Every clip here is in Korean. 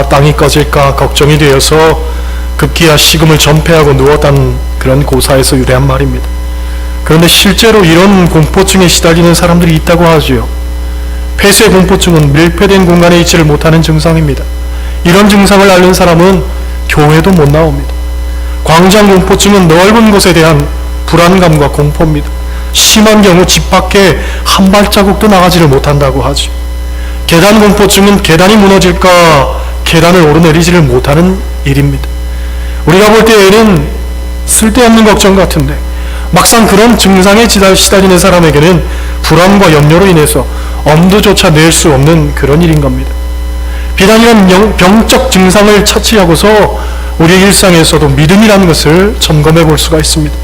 마땅히 꺼질까 걱정이 되어서 급기야 식음을 전폐하고 누웠다는 그런 고사에서 유래한 말입니다. 그런데 실제로 이런 공포증에 시달리는 사람들이 있다고 하지요. 폐쇄 공포증은 밀폐된 공간에 있지를 못하는 증상입니다. 이런 증상을 앓는 사람은 교회도 못 나옵니다. 광장 공포증은 넓은 곳에 대한 불안감과 공포입니다. 심한 경우 집 밖에 한 발자국도 나가지를 못한다고 하죠. 계단 공포증은 계단이 무너질까 계단을 오르내리지를 못하는 일입니다. 우리가 볼 때에는 쓸데없는 걱정 같은데 막상 그런 증상에 시달리는 사람에게는 불안과 염려로 인해서 엄두조차 낼 수 없는 그런 일인 겁니다. 비단 이런 병적 증상을 처치하고서 우리의 일상에서도 믿음이라는 것을 점검해 볼 수가 있습니다.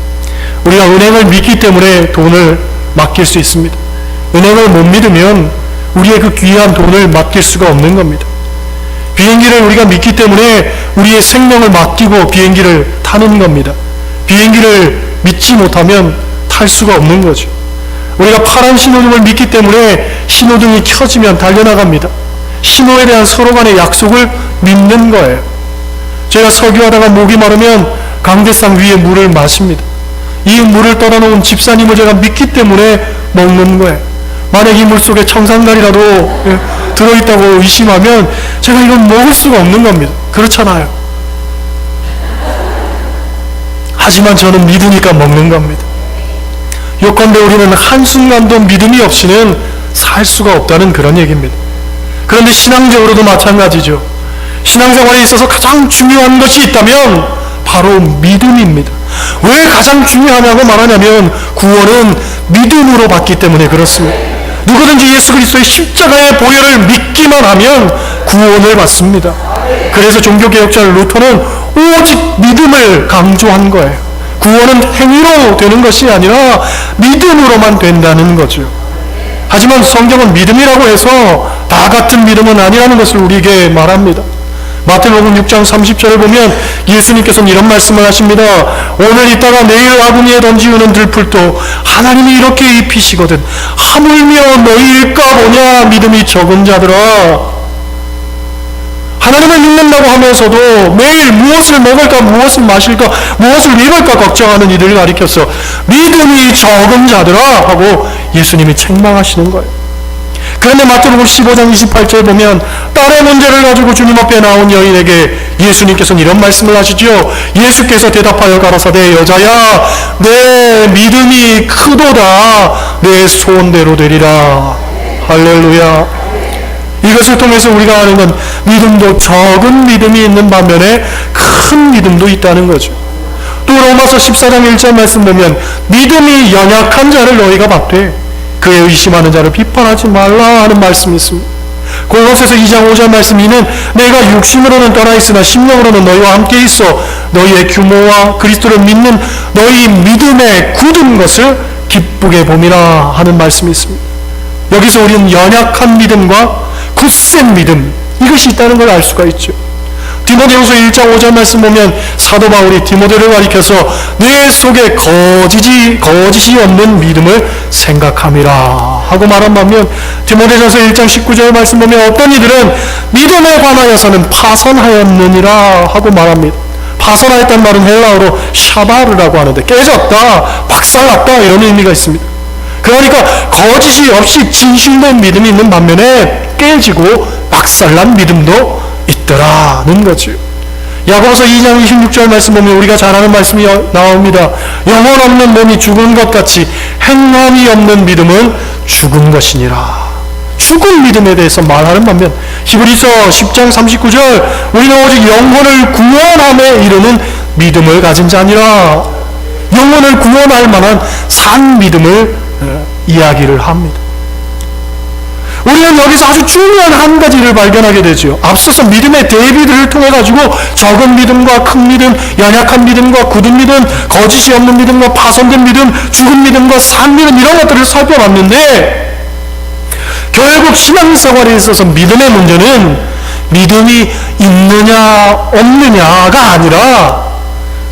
우리가 은행을 믿기 때문에 돈을 맡길 수 있습니다. 은행을 못 믿으면 우리의 그 귀한 돈을 맡길 수가 없는 겁니다. 비행기를 우리가 믿기 때문에 우리의 생명을 맡기고 비행기를 타는 겁니다. 비행기를 믿지 못하면 탈 수가 없는 거죠. 우리가 파란 신호등을 믿기 때문에 신호등이 켜지면 달려나갑니다. 신호에 대한 서로 간의 약속을 믿는 거예요. 제가 설교하다가 목이 마르면 강대상 위에 물을 마십니다. 이 물을 떠나놓은 집사님을 제가 믿기 때문에 먹는 거예요. 만약 이 물 속에 청산가리라도 들어있다고 의심하면 제가 이건 먹을 수가 없는 겁니다. 그렇잖아요. 하지만 저는 믿으니까 먹는 겁니다. 요컨대 우리는 한순간도 믿음이 없이는 살 수가 없다는 그런 얘기입니다. 그런데 신앙적으로도 마찬가지죠. 신앙생활에 있어서 가장 중요한 것이 있다면 바로 믿음입니다. 왜 가장 중요하냐고 말하냐면 구원은 믿음으로 받기 때문에 그렇습니다. 누구든지 예수 그리스도의 십자가의 보혈을 믿기만 하면 구원을 받습니다. 그래서 종교개혁자 루터는 오직 믿음을 강조한 거예요. 구원은 행위로 되는 것이 아니라 믿음으로만 된다는 거죠. 하지만 성경은 믿음이라고 해서 다 같은 믿음은 아니라는 것을 우리에게 말합니다. 마태복음 6장 30절을 보면 예수님께서는 이런 말씀을 하십니다. 오늘 있다가 내일 아궁이에 던지우는 들풀도 하나님이 이렇게 입히시거든 하물며 너희일까 보냐 믿음이 적은 자들아. 하나님을 믿는다고 하면서도 매일 무엇을 먹을까 무엇을 마실까 무엇을 입을까 걱정하는 이들을 가리켜서 믿음이 적은 자들아 하고 예수님이 책망하시는 거예요. 그런데 마태복음 15장 28절 보면 딸의 문제를 가지고 주님 앞에 나온 여인에게 예수님께서는 이런 말씀을 하시죠. 예수께서 대답하여 가라사대 여자야 내 믿음이 크도다 내 소원대로 되리라. 할렐루야. 이것을 통해서 우리가 아는 건 믿음도 적은 믿음이 있는 반면에 큰 믿음도 있다는 거죠. 또 로마서 14장 1절 말씀 보면 믿음이 연약한 자를 너희가 받되 그에 의심하는 자를 비판하지 말라 하는 말씀이 있습니다. 골로새서 2장 5절 말씀 이는 내가 육신으로는 떠나 있으나 심령으로는 너희와 함께 있어 너희의 규모와 그리스도를 믿는 너희 믿음에 굳은 것을 기쁘게 봄이라 하는 말씀이 있습니다. 여기서 우리는 연약한 믿음과 굳센 믿음 이것이 있다는 걸 알 수가 있죠. 디모데후서 1장 5절 말씀 보면 사도 바울이 디모데를 가리켜서 내 속에 거짓이 없는 믿음을 생각함이라 하고 말한 반면 디모데전서 1장 19절 말씀 보면 어떤 이들은 믿음에 관하여서는 파선하였느니라 하고 말합니다. 파선하였단 말은 헬라어로 샤바르라고 하는데 깨졌다, 박살났다 이런 의미가 있습니다. 그러니까 거짓이 없이 진실된 믿음이 있는 반면에 깨지고 박살난 믿음도 있더라는 거죠. 야고보서 2장 26절 말씀 보면 우리가 잘 아는 말씀이 나옵니다. 영혼 없는 몸이 죽은 것 같이 행함이 없는 믿음은 죽은 것이니라. 죽은 믿음에 대해서 말하는 반면 히브리서 10장 39절 우리는 오직 영혼을 구원함에 이르는 믿음을 가진 자니라. 영혼을 구원할 만한 산 믿음을 이야기를 합니다. 우리는 여기서 아주 중요한 한 가지를 발견하게 되죠. 앞서서 믿음의 대비들을 통해 가지고 적은 믿음과 큰 믿음, 연약한 믿음과 굳은 믿음, 거짓이 없는 믿음과 파손된 믿음, 죽은 믿음과 산 믿음 이런 것들을 살펴봤는데 결국 신앙생활에 있어서 믿음의 문제는 믿음이 있느냐 없느냐가 아니라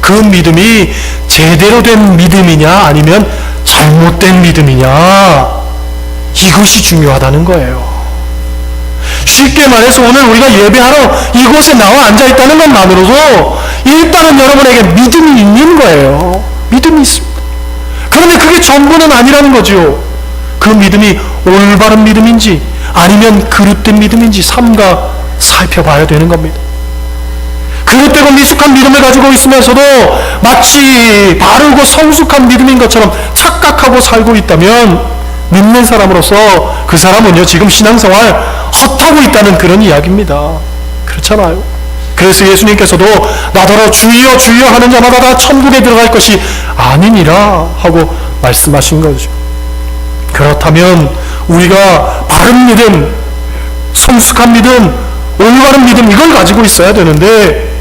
그 믿음이 제대로 된 믿음이냐 아니면 잘못된 믿음이냐 이것이 중요하다는 거예요. 쉽게 말해서 오늘 우리가 예배하러 이곳에 나와 앉아있다는 것만으로도 일단은 여러분에게 믿음이 있는 거예요. 믿음이 있습니다. 그런데 그게 전부는 아니라는 거죠. 그 믿음이 올바른 믿음인지 아니면 그릇된 믿음인지 삼가 살펴봐야 되는 겁니다. 그릇되고 미숙한 믿음을 가지고 있으면서도 마치 바르고 성숙한 믿음인 것처럼 착각하고 살고 있다면 믿는 사람으로서 그 사람은요 지금 신앙생활 헛하고 있다는 그런 이야기입니다. 그렇잖아요. 그래서 예수님께서도 나더러 주여 주여 하는 자마다 다 천국에 들어갈 것이 아니니라 하고 말씀하신 거죠. 그렇다면 우리가 바른 믿음, 성숙한 믿음, 올바른 믿음 이걸 가지고 있어야 되는데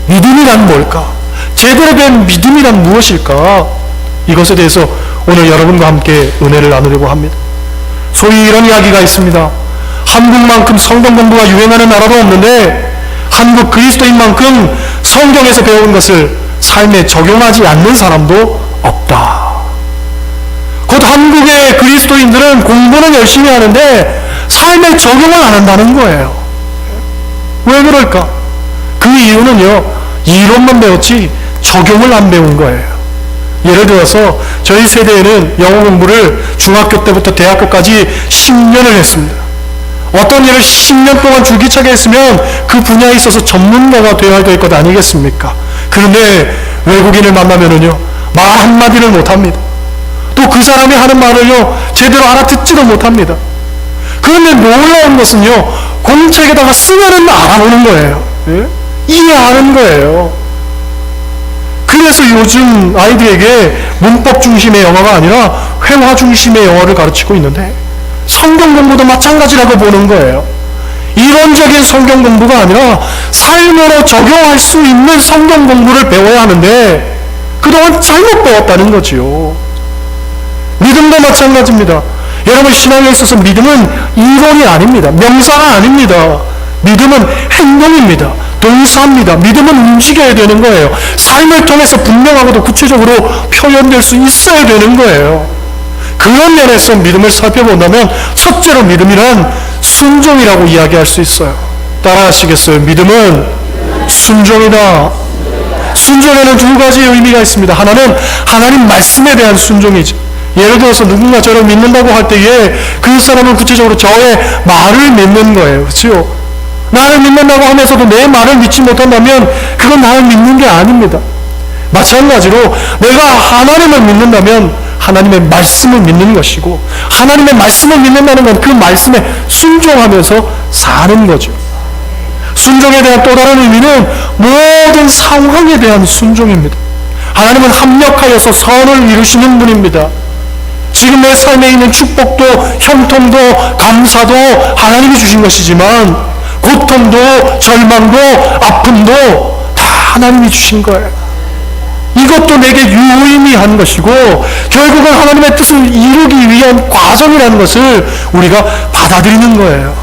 믿음이란 뭘까? 제대로 된 믿음이란 무엇일까? 이것에 대해서 오늘 여러분과 함께 은혜를 나누려고 합니다. 소위 이런 이야기가 있습니다. 한국만큼 성경 공부가 유행하는 나라도 없는데 한국 그리스도인만큼 성경에서 배운 것을 삶에 적용하지 않는 사람도 없다. 곧 한국의 그리스도인들은 공부는 열심히 하는데 삶에 적용을 안 한다는 거예요. 왜 그럴까? 그 이유는요, 이론만 배웠지 적용을 안 배운 거예요. 예를 들어서 저희 세대에는 영어 공부를 중학교 때부터 대학교까지 10년을 했습니다. 어떤 일을 10년 동안 줄기차게 했으면 그 분야에 있어서 전문가가 되어야 될 것 아니겠습니까? 그런데 외국인을 만나면은요, 말 한마디를 못합니다. 또 그 사람이 하는 말을요, 제대로 알아듣지도 못합니다. 그런데 놀라운 것은요, 공책에다가 쓰면은 알아보는 거예요. 예? 이해하는 거예요. 그래서 요즘 아이들에게 문법 중심의 영어가 아니라 회화 중심의 영어를 가르치고 있는데 성경 공부도 마찬가지라고 보는 거예요. 이론적인 성경 공부가 아니라 삶으로 적용할 수 있는 성경 공부를 배워야 하는데 그동안 잘못 배웠다는 거지요. 믿음도 마찬가지입니다. 여러분, 신앙에 있어서 믿음은 이론이 아닙니다. 명사가 아닙니다. 믿음은 행동입니다. 동사입니다. 믿음은 움직여야 되는 거예요. 삶을 통해서 분명하고도 구체적으로 표현될 수 있어야 되는 거예요. 그런 면에서 믿음을 살펴본다면 첫째로 믿음이란 순종이라고 이야기할 수 있어요. 따라하시겠어요? 믿음은 순종이다. 순종에는 두 가지의 의미가 있습니다. 하나는 하나님 말씀에 대한 순종이죠. 예를 들어서 누군가 저를 믿는다고 할 때에 그 사람은 구체적으로 저의 말을 믿는 거예요. 그렇죠? 나를 믿는다고 하면서도 내 말을 믿지 못한다면 그건 나를 믿는 게 아닙니다. 마찬가지로 내가 하나님을 믿는다면 하나님의 말씀을 믿는 것이고, 하나님의 말씀을 믿는다는 건 그 말씀에 순종하면서 사는 거죠. 순종에 대한 또 다른 의미는 모든 상황에 대한 순종입니다. 하나님은 합력하여서 선을 이루시는 분입니다. 지금 내 삶에 있는 축복도 형통도 감사도 하나님이 주신 것이지만 고통도 절망도 아픔도 다 하나님이 주신 거예요. 이것도 내게 유의미한 것이고 결국은 하나님의 뜻을 이루기 위한 과정이라는 것을 우리가 받아들이는 거예요.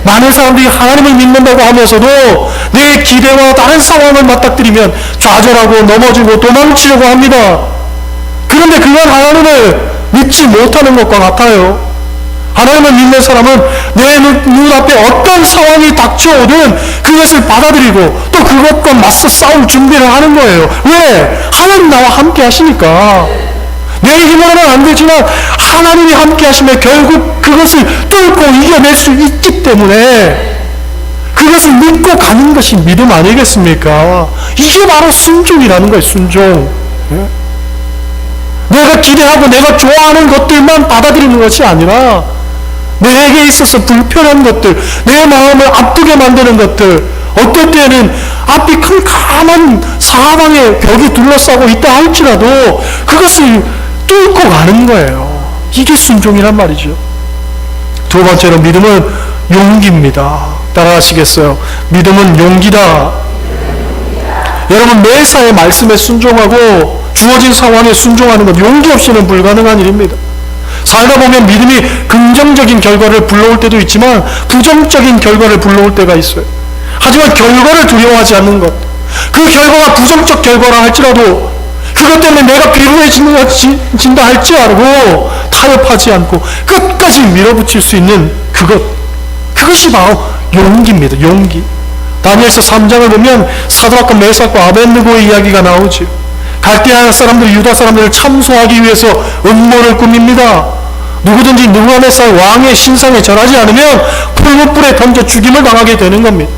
많은 사람들이 하나님을 믿는다고 하면서도 내 기대와 다른 상황을 맞닥뜨리면 좌절하고 넘어지고 도망치려고 합니다. 그런데 그건 하나님을 믿지 못하는 것과 같아요. 하나님을 믿는 사람은 내 눈앞에 어떤 상황이 닥쳐오든 그것을 받아들이고 또 그것과 맞서 싸울 준비를 하는 거예요. 왜? 하나님 나와 함께 하시니까. 내 힘으로는 안 되지만 하나님이 함께 하시면 결국 그것을 뚫고 이겨낼 수 있기 때문에 그것을 믿고 가는 것이 믿음 아니겠습니까? 이게 바로 순종이라는 거예요. 순종. 내가 기대하고 내가 좋아하는 것들만 받아들이는 것이 아니라 내게 있어서 불편한 것들, 내 마음을 아프게 만드는 것들, 어떨 때는 앞이 캄캄한 사방에 벽이 둘러싸고 있다 할지라도 그것을 뚫고 가는 거예요. 이게 순종이란 말이죠. 두 번째로 믿음은 용기입니다. 따라하시겠어요? 믿음은 용기다. 여러분, 매사의 말씀에 순종하고 주어진 상황에 순종하는 것 용기 없이는 불가능한 일입니다. 살다 보면 믿음이 긍정적인 결과를 불러올 때도 있지만 부정적인 결과를 불러올 때가 있어요. 하지만 결과를 두려워하지 않는 것, 그 결과가 부정적 결과라 할지라도 그것 때문에 내가 그것이 바로 용기입니다. 용기. 다니엘서 3장을 보면 사드락과 메삭과 아벳느고의 이야기가 나오죠. 갈대아 사람들이 유다 사람들을 참소하기 위해서 음모를 꾸밉니다. 누구든지 느부갓네살 왕의 신상에 절하지 않으면 풀무불에 던져 죽임을 당하게 되는 겁니다.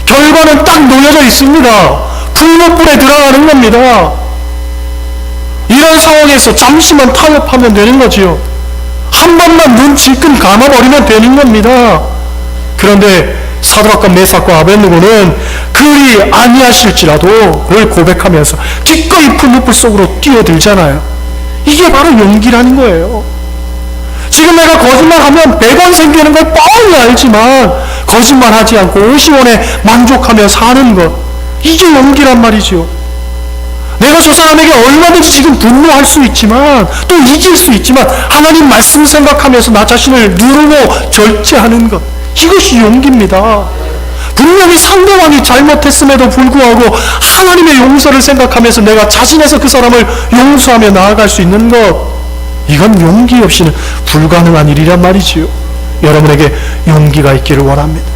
결과는 딱 놓여져 있습니다. 풀무불에 들어가는 겁니다. 이런 상황에서 잠시만 타협하면 되는 거지요. 한 번만 눈 질끈 감아버리면 되는 겁니다. 그런데 사드락과 메삭과 아벳느고는 그리 아니하실지라도 그걸 고백하면서 기꺼이 풀무불 속으로 뛰어들잖아요. 이게 바로 용기라는 거예요. 지금 내가 거짓말하면 100원 생기는 걸 뻔히 알지만 거짓말하지 않고 50원에 만족하며 사는 것, 이게 용기란 말이죠. 내가 저 사람에게 얼마든지 지금 분노할 수 있지만 또 이길 수 있지만 하나님 말씀 생각하면서 나 자신을 누르고 절제하는 것, 이것이 용기입니다. 분명히 상대방이 잘못했음에도 불구하고 하나님의 용서를 생각하면서 내가 자신에서 그 사람을 용서하며 나아갈 수 있는 것, 이건 용기 없이는 불가능한 일이란 말이지요. 여러분에게 용기가 있기를 원합니다.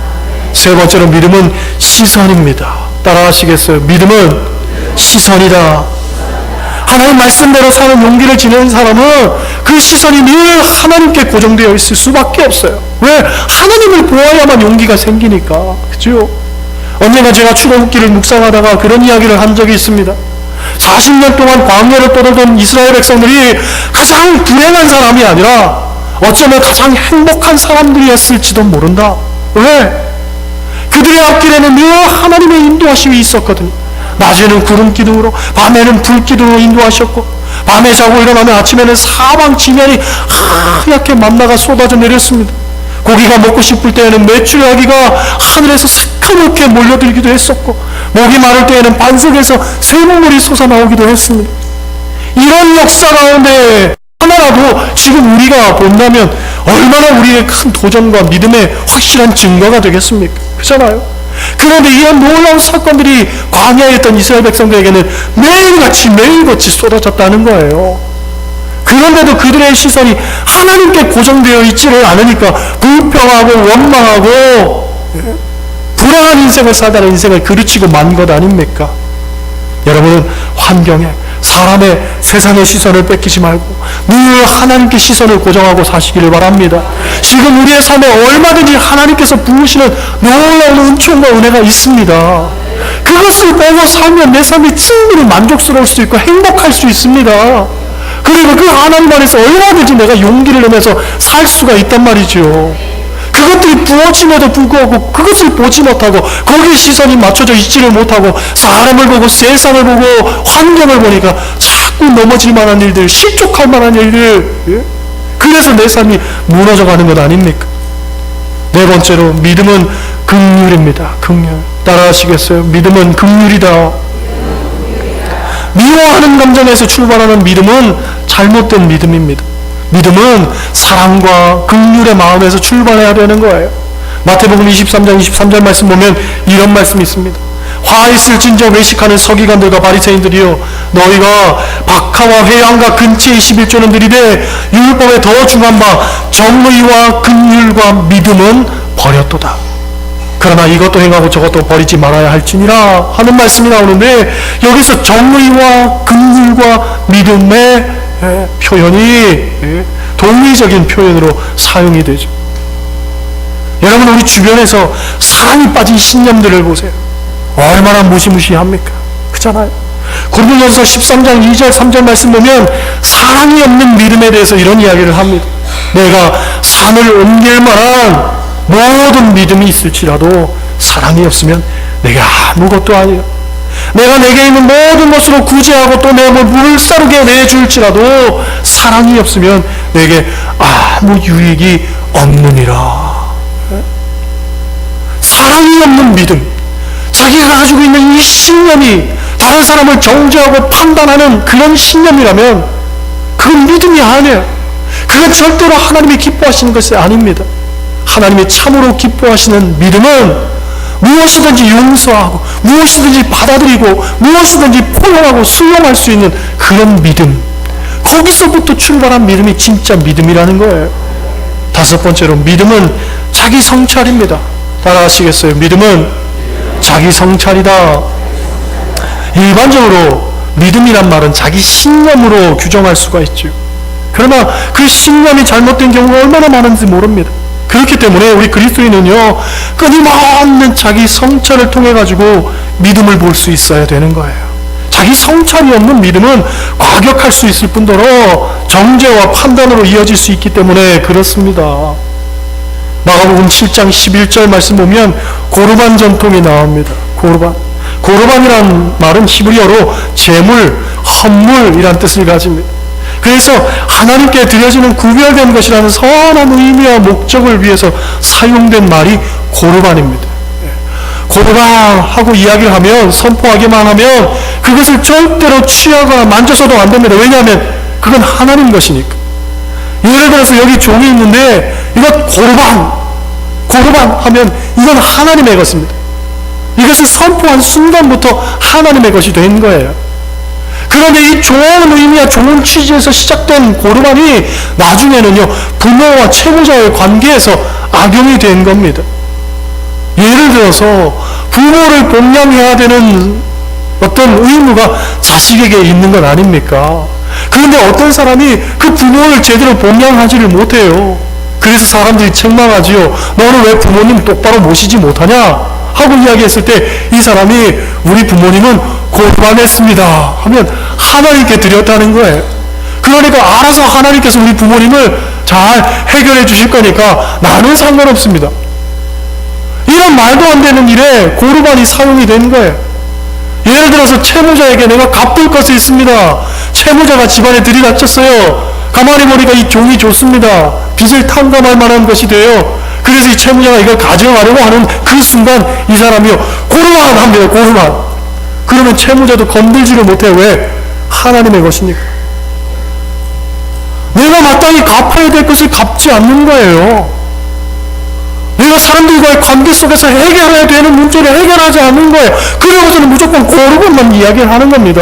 세 번째로 믿음은 시선입니다. 따라하시겠어요? 믿음은 시선이다. 하나님 말씀대로 사는 용기를 지니는 사람은 그 시선이 늘 하나님께 고정되어 있을 수밖에 없어요. 왜? 하나님을 보아야만 용기가 생기니까. 그죠? 언젠가 제가 출애굽기를 묵상하다가 그런 이야기를 한 적이 있습니다. 40년 동안 광야를 떠돌던 이스라엘 백성들이 가장 불행한 사람이 아니라 어쩌면 가장 행복한 사람들이었을지도 모른다. 왜? 그들의 앞길에는 늘 하나님의 인도하심이 있었거든요. 낮에는 구름 기둥으로, 밤에는 불 기둥으로 인도하셨고, 밤에 자고 일어나면 아침에는 사방 지면이 하얗게 만나가 쏟아져 내렸습니다. 고기가 먹고 싶을 때에는 메추라기가 하늘에서 새카맣게 몰려들기도 했었고, 목이 마를 때에는 반석에서 샘물이 솟아나오기도 했습니다. 이런 역사 가운데 하나라도 지금 우리가 본다면 얼마나 우리의 큰 도전과 믿음의 확실한 증거가 되겠습니까? 그렇잖아요? 그런데 이런 놀라운 사건들이 광야에 있던 이스라엘 백성들에게는 매일같이 쏟아졌다는 거예요. 그런데도 그들의 시선이 하나님께 고정되어 있지를 않으니까 불평하고 원망하고 불행한 인생을 살다는 인생을 그르치고 만 것 아닙니까? 여러분은 환경에, 사람의, 세상의 시선을 뺏기지 말고 늘 하나님께 시선을 고정하고 사시기를 바랍니다. 지금 우리의 삶에 얼마든지 하나님께서 부으시는 놀라운 은총과 은혜가 있습니다. 그것을 보고 살면 내 삶이 충분히 만족스러울 수 있고 행복할 수 있습니다. 그리고 그 하나님 안에서 얼마든지 내가 용기를 내면서 살 수가 있단 말이죠. 그것들이 부어짐에도 불구하고 그것을 보지 못하고 거기에 시선이 맞춰져 있지를 못하고 사람을 보고 세상을 보고 환경을 보니까 자꾸 넘어질 만한 일들, 실족할 만한 일들, 그래서 내 삶이 무너져가는 것 아닙니까? 네 번째로 믿음은 긍휼입니다. 긍휼. 따라하시겠어요? 믿음은 긍휼이다. 미워하는 감정에서 출발하는 믿음은 잘못된 믿음입니다. 믿음은 사랑과 긍휼의 마음에서 출발해야 되는 거예요. 마태복음 23장 23절 말씀 보면 이런 말씀이 있습니다. 화 있을진저 외식하는 서기관들과 바리새인들이여, 너희가 박하와 회양과 근치의 11조는 들이되 율법에 더 중한 바 정의와 긍휼과 믿음은 버렸도다. 그러나 이것도 행하고 저것도 버리지 말아야 할지니라 하는 말씀이 나오는데, 여기서 정의와 긍휼과 믿음의 표현이 동의적인 표현으로 사용이 되죠. 여러분, 우리 주변에서 사랑이 빠진 신념들을 보세요. 얼마나 무시무시합니까? 그렇잖아요. 고린도전서 13장 2절 3절 말씀 보면 사랑이 없는 믿음에 대해서 이런 이야기를 합니다. 내가 산을 옮길 만한 모든 믿음이 있을지라도 사랑이 없으면 내게 아무것도 아니에요. 내가 내게 있는 모든 것으로 구제하고 또 내 몸을 물싸르게 내줄지라도 사랑이 없으면 내게 아무 유익이 없느니라. 사랑이 없는 믿음, 자기가 가지고 있는 이 신념이 다른 사람을 정죄하고 판단하는 그런 신념이라면 그건 믿음이 아니에요. 그건 절대로 하나님이 기뻐하시는 것이 아닙니다. 하나님이 참으로 기뻐하시는 믿음은 무엇이든지 용서하고 무엇이든지 받아들이고 무엇이든지 포용하고 수용할 수 있는 그런 믿음, 거기서부터 출발한 믿음이 진짜 믿음이라는 거예요. 다섯 번째로 믿음은 자기 성찰입니다. 따라하시겠어요? 믿음은 자기 성찰이다. 일반적으로 믿음이란 말은 자기 신념으로 규정할 수가 있죠. 그러나 그 신념이 잘못된 경우가 얼마나 많은지 모릅니다. 그렇기 때문에 우리 그리스도인은요, 끊임없는 자기 성찰을 통해 가지고 믿음을 볼 수 있어야 되는 거예요. 자기 성찰이 없는 믿음은 과격할 수 있을 뿐더러 정죄와 판단으로 이어질 수 있기 때문에 그렇습니다. 마가복음 7장 11절 말씀 보면 고르반 전통이 나옵니다. 고르반이란 말은 히브리어로 제물, 헌물이란 뜻을 가집니다. 그래서 하나님께 드려지는 구별된 것이라는 선한 의미와 목적을 위해서 사용된 말이 고르반입니다. 고르반하고 이야기를 하면, 선포하기만 하면 그것을 절대로 취하거나 만져서도 안 됩니다. 왜냐하면 그건 하나님 것이니까. 예를 들어서 여기 종이 있는데 이것 고르반 하면 이건 하나님의 것입니다. 이것을 선포한 순간부터 하나님의 것이 된 거예요. 그런데 이 좋은 의미와 좋은 취지에서 시작된 고르반이 나중에는요, 부모와 채무자의 관계에서 악용이 된 겁니다. 예를 들어서 부모를 봉양해야 되는 어떤 의무가 자식에게 있는 건 아닙니까? 그런데 어떤 사람이 그 부모를 제대로 봉양하지를 못해요. 그래서 사람들이 책망하지요. 너는 왜 부모님 똑바로 모시지 못하냐? 하고 이야기했을 때 이 사람이 우리 부모님은 고르반했습니다 하면 하나님께 드렸다는 거예요. 그러니까 알아서 하나님께서 우리 부모님을 잘 해결해 주실 거니까 나는 상관없습니다. 이런 말도 안 되는 일에 고르반이 사용이 된 거예요. 예를 들어서 채무자에게 내가 갚을 것이 있습니다. 채무자가 집안에 들이닥쳤어요. 가만히 보니까 이 종이 좋습니다. 빚을 탕감할 만한 것이 돼요. 그래서 이 채무자가 이걸 가져가려고 하는 그 순간 이 사람이요, 고르반 합니다. 고르반. 그러면 채무자도 건들지를 못해. 왜? 하나님의 것이니까. 내가 마땅히 갚아야 될 것을 갚지 않는 거예요. 내가 사람들과의 관계 속에서 해결해야 되는 문제를 해결하지 않는 거예요. 그러고서는 무조건 고르반만 이야기를 하는 겁니다.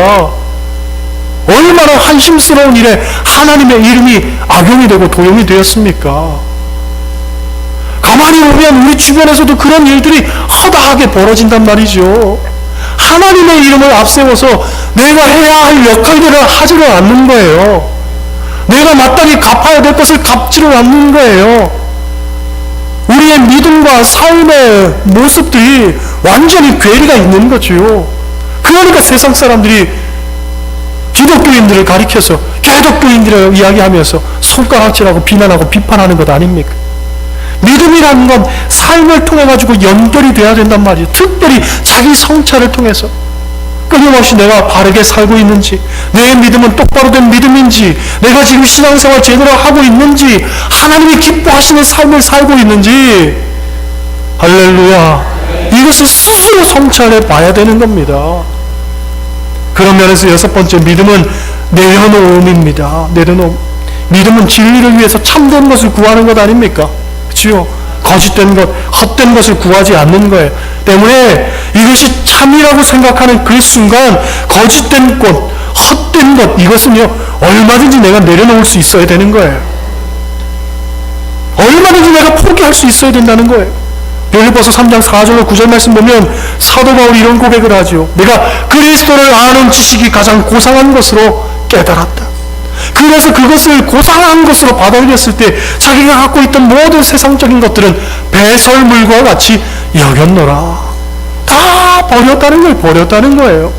얼마나 한심스러운 일에 하나님의 이름이 악용이 되고 도용이 되었습니까? 가만히 보면 우리 주변에서도 그런 일들이 허다하게 벌어진단 말이죠. 하나님의 이름을 앞세워서 내가 해야 할 역할들을 하지를 않는 거예요. 내가 마땅히 갚아야 될 것을 갚지를 않는 거예요. 우리의 믿음과 삶의 모습들이 완전히 괴리가 있는 거죠. 그러니까 세상 사람들이 기독교인들을 가리켜서 개독교인들을 이야기하면서 손가락질하고 비난하고 비판하는 것 아닙니까? 믿음이라는 건 삶을 통해 가지고 연결이 돼야 된단 말이에요. 특별히 자기 성찰을 통해서 끊임없이 내가 바르게 살고 있는지, 내 믿음은 똑바로 된 믿음인지, 내가 지금 신앙생활 제대로 하고 있는지, 하나님이 기뻐하시는 삶을 살고 있는지, 할렐루야, 이것을 스스로 성찰해 봐야 되는 겁니다. 그런 면에서 여섯 번째, 믿음은 내려놓음입니다. 내려놓음. 믿음은 진리를 위해서 참된 것을 구하는 것 아닙니까? 그렇죠? 거짓된 것, 헛된 것을 구하지 않는 거예요. 때문에 이것이 참이라고 생각하는 그 순간 거짓된 것, 헛된 것, 이것은요 얼마든지 내가 내려놓을 수 있어야 되는 거예요. 얼마든지 내가 포기할 수 있어야 된다는 거예요. 빌립보서 3장 4절로 9절 말씀 보면 사도 바울이 이런 고백을 하죠. 내가 그리스도를 아는 지식이 가장 고상한 것으로 깨달았다. 그래서 그것을 고상한 것으로 받아들였을 때 자기가 갖고 있던 모든 세상적인 것들은 배설물과 같이 여겼노라. 다 버렸다는 거예요.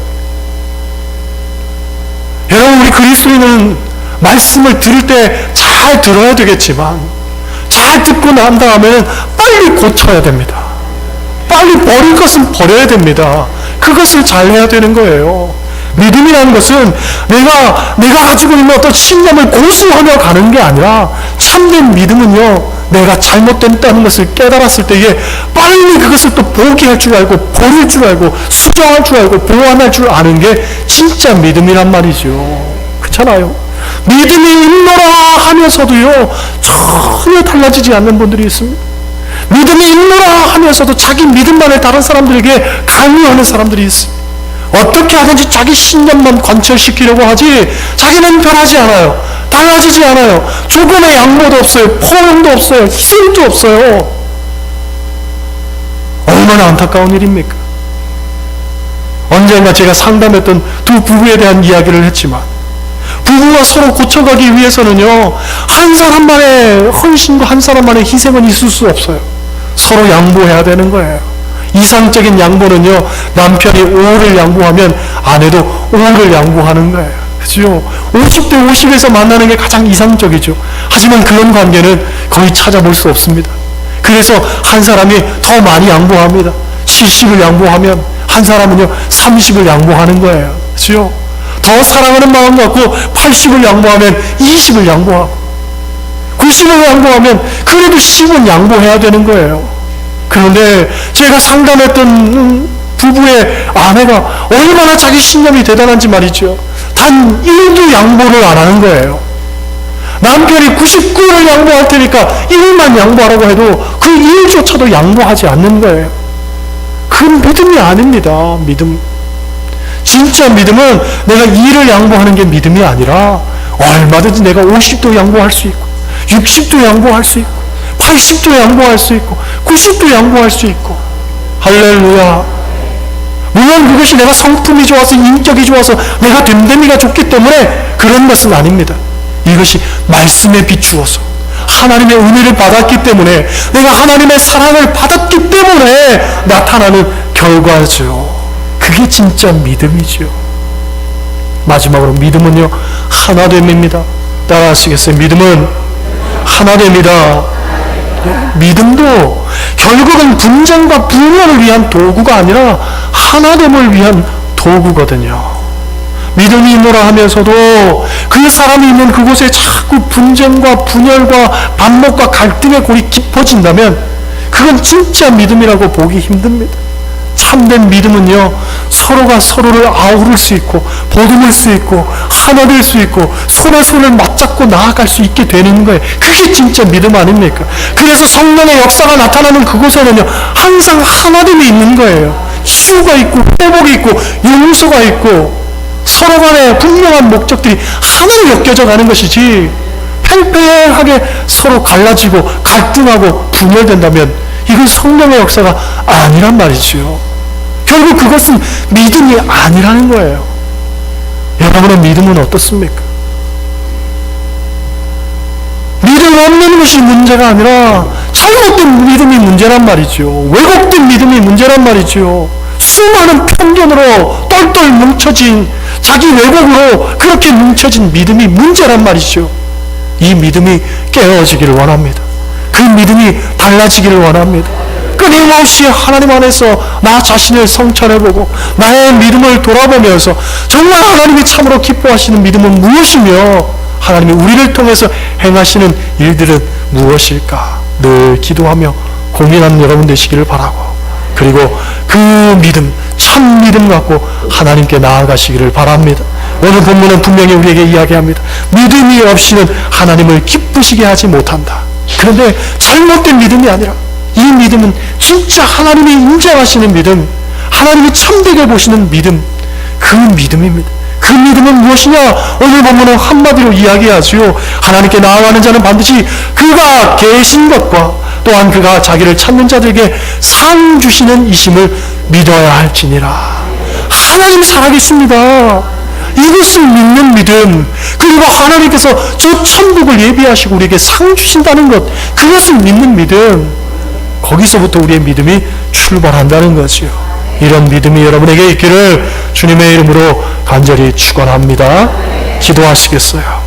여러분, 우리 그리스도인은 말씀을 들을 때 잘 들어야 되겠지만 잘 듣고 난 다음에는 빨리 고쳐야 됩니다. 빨리 버릴 것은 버려야 됩니다. 그것을 잘 해야 되는 거예요. 믿음이라는 것은 내가 가지고 있는 어떤 신념을 고수하며 가는 게 아니라, 참된 믿음은요, 내가 잘못됐다는 것을 깨달았을 때에 빨리 그것을 또 포기할 줄 알고, 버릴 줄 알고, 수정할 줄 알고, 보완할 줄 아는 게 진짜 믿음이란 말이죠. 그렇잖아요. 믿음이 있노라 하면서도요, 전혀 달라지지 않는 분들이 있습니다. 믿음이 있노라 하면서도 자기 믿음만을 다른 사람들에게 강요하는 사람들이 있습니다. 어떻게 하든지 자기 신념만 관철시키려고 하지 자기는 변하지 않아요. 달라지지 않아요. 조금의 양보도 없어요. 포용도 없어요. 희생도 없어요. 얼마나 안타까운 일입니까? 언젠가 제가 상담했던 두 부부에 대한 이야기를 했지만, 부부가 서로 고쳐가기 위해서는요, 한 사람만의 헌신과 한 사람만의 희생은 있을 수 없어요. 서로 양보해야 되는 거예요. 이상적인 양보는요, 남편이 5를 양보하면 아내도 5를 양보하는 거예요. 그죠? 50대 50에서 만나는 게 가장 이상적이죠. 하지만 그런 관계는 거의 찾아볼 수 없습니다. 그래서 한 사람이 더 많이 양보합니다. 70을 양보하면 한 사람은요 30을 양보하는 거예요. 그죠? 더 사랑하는 마음 갖고 80을 양보하면 20을 양보하고, 90을 양보하면 그래도 10은 양보해야 되는 거예요. 그런데 제가 상담했던 부부의 아내가 얼마나 자기 신념이 대단한지 말이죠. 단 1도 양보를 안 하는 거예요. 남편이 99를 양보할 테니까 1만 양보하라고 해도 그 1조차도 양보하지 않는 거예요. 그건 믿음이 아닙니다. 믿음. 진짜 믿음은 내가 2를 양보하는 게 믿음이 아니라 얼마든지 내가 50도 양보할 수 있고, 60도 양보할 수 있고, 80도 양보할 수 있고, 90도 양보할 수 있고. 할렐루야. 물론 그것이 내가 성품이 좋아서, 인격이 좋아서, 내가 됨됨이가 좋기 때문에 그런 것은 아닙니다. 이것이 말씀에 비추어서 하나님의 은혜를 받았기 때문에, 내가 하나님의 사랑을 받았기 때문에 나타나는 결과죠. 그게 진짜 믿음이죠. 마지막으로 믿음은요, 하나됨입니다. 따라하시겠어요? 믿음은 하나됨이다. 믿음도 결국은 분쟁과 분열을 위한 도구가 아니라 하나됨을 위한 도구거든요. 믿음이 있노라 하면서도 그 사람이 있는 그곳에 자꾸 분쟁과 분열과 반목과 갈등의 골이 깊어진다면 그건 진짜 믿음이라고 보기 힘듭니다. 참된 믿음은요, 서로가 서로를 아우를 수 있고, 보듬을 수 있고, 하나 될 수 있고, 손에 손을 맞잡고 나아갈 수 있게 되는 거예요. 그게 진짜 믿음 아닙니까? 그래서 성령의 역사가 나타나는 그곳에는요, 항상 하나됨이 있는 거예요. 치유가 있고, 회복이 있고, 용서가 있고, 서로 간의 분명한 목적들이 하나로 엮여져 가는 것이지, 팽팽하게 서로 갈라지고 갈등하고 분열된다면 이건 성령의 역사가 아니란 말이지요. 결국 그것은 믿음이 아니라는 거예요. 여러분의 믿음은 어떻습니까? 믿음 없는 것이 문제가 아니라 잘못된 믿음이 문제란 말이죠. 왜곡된 믿음이 문제란 말이죠. 수많은 편견으로 똘똘 뭉쳐진, 자기 왜곡으로 그렇게 뭉쳐진 믿음이 문제란 말이죠. 이 믿음이 깨어지기를 원합니다. 그 믿음이 달라지기를 원합니다. 끊임없이 하나님 안에서 나 자신을 성찰해보고 나의 믿음을 돌아보면서 정말 하나님이 참으로 기뻐하시는 믿음은 무엇이며 하나님이 우리를 통해서 행하시는 일들은 무엇일까 늘 기도하며 고민하는 여러분 되시기를 바라고, 그리고 그 믿음, 참 믿음 갖고 하나님께 나아가시기를 바랍니다. 오늘 본문은 분명히 우리에게 이야기합니다. 믿음이 없이는 하나님을 기쁘시게 하지 못한다. 그런데 잘못된 믿음이 아니라 이 믿음은 진짜 하나님이 인정하시는 믿음, 하나님이 참되게 보시는 믿음, 그 믿음입니다. 그 믿음은 무엇이냐? 오늘 본문은 한마디로 이야기하지요. 하나님께 나아가는 자는 반드시 그가 계신 것과 또한 그가 자기를 찾는 자들에게 상 주시는 이심을 믿어야 할지니라. 하나님 살아계십니다. 이것을 믿는 믿음, 그리고 하나님께서 저 천국을 예비하시고 우리에게 상 주신다는 것, 그것을 믿는 믿음, 거기서부터 우리의 믿음이 출발한다는 거죠. 이런 믿음이 여러분에게 있기를 주님의 이름으로 간절히 축원합니다. 기도하시겠어요?